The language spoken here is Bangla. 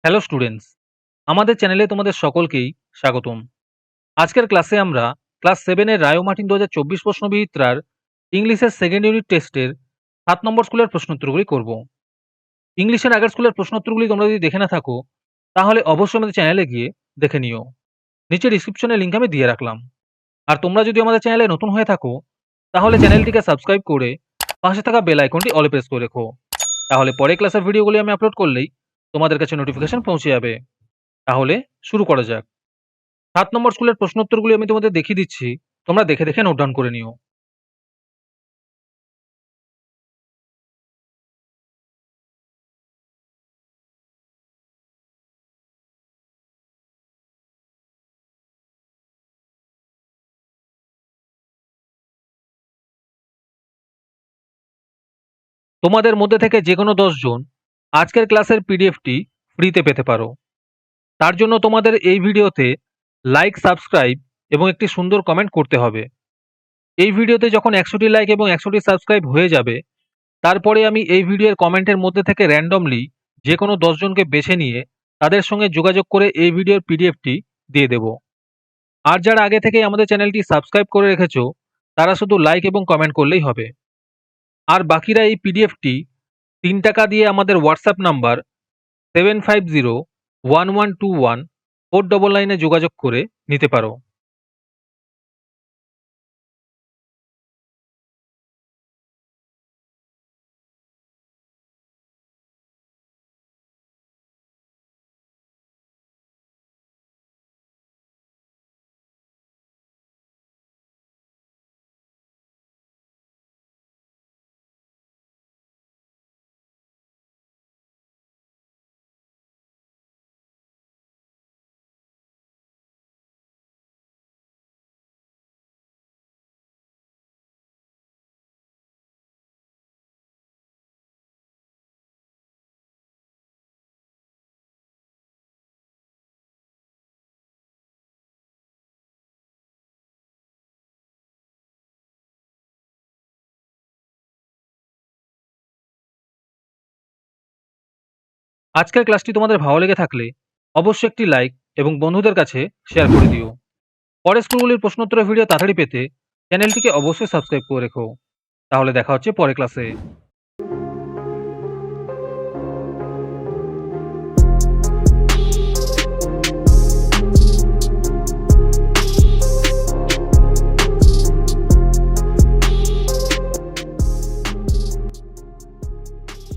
হ্যালো স্টুডেন্টস, আমাদের চ্যানেলে তোমাদের সকলকেই স্বাগতম। আজকের ক্লাসে আমরা ক্লাস 7 এর রায় ও মার্টিন 2024 প্রশ্নবিচিত্রার ইংলিশের সেকেন্ড ইউনিট টেস্টের 7 নম্বর স্কুলের প্রশ্নোত্তরগুলি করব। ইংলিশের আগের স্কুলের প্রশ্নোত্তরগুলি তোমরা যদি দেখে না থাকো তাহলে অবশ্যই আমাদের চ্যানেলে গিয়ে দেখে নিও। নিচে ডিসক্রিপশনে লিঙ্ক আমি দিয়ে রাখলাম। আর তোমরা যদি আমাদের চ্যানেলে নতুন হয়ে থাকো তাহলে চ্যানেলটিকে সাবস্ক্রাইব করে পাশে থাকা বেল আইকনটি অলে প্রেস করে রেখো। তাহলে পরে ক্লাসের ভিডিওগুলি আমি আপলোড করলেই তোমাদের কাছে নোটিফিকেশন পৌঁছে যাবে। তাহলে শুরু করা যাক। ৭ নম্বর স্কুলের প্রশ্নোত্তরগুলি আমি তোমাদের দেখিয়ে দিচ্ছি। তোমরা দেখে, দেখে নোট ডাউন করে নিও। তোমাদের মধ্যে থেকে যেকোনো ১০ জন আজকের ক্লাসের পিডিএফটি ফ্রিতে পেতে পারো। তার জন্য তোমাদের এই ভিডিওতে লাইক, সাবস্ক্রাইব এবং একটি সুন্দর কমেন্ট করতে হবে। এই ভিডিওতে যখন ১০০টি লাইক এবং ১০০টি সাবস্ক্রাইব হয়ে যাবে, তারপরে আমি এই ভিডিওর কমেন্টের মধ্যে থেকে র‍্যান্ডমলি যেকোনো ১০ জনকে বেছে নিয়ে তাদের সঙ্গে যোগাযোগ করে এই ভিডিওর পিডিএফটি দিয়ে দেব। আর যারা আগে থেকেই আমাদের চ্যানেলটি সাবস্ক্রাইব করে রেখেছো, তারা শুধু লাইক এবং কমেন্ট করলেই হবে। আর বাকিরা এই পিডিএফটি ৩ টাকা দিয়ে আমাদের হোয়াটসঅ্যাপ নাম্বার 7501121499 এ যোগাযোগ করে নিতে পারো। আজকের ক্লাসটি তোমাদের ভালো লেগে থাকলে অবশ্যই একটি লাইক এবং বন্ধুদের কাছে শেয়ার করে দিও। পরের স্কুলগুলির প্রশ্নোত্তরের ভিডিও তাড়াতাড়ি পেতে চ্যানেলটিকে অবশ্যই সাবস্ক্রাইব করে রেখো। তাহলে দেখা হচ্ছে পরের ক্লাসে।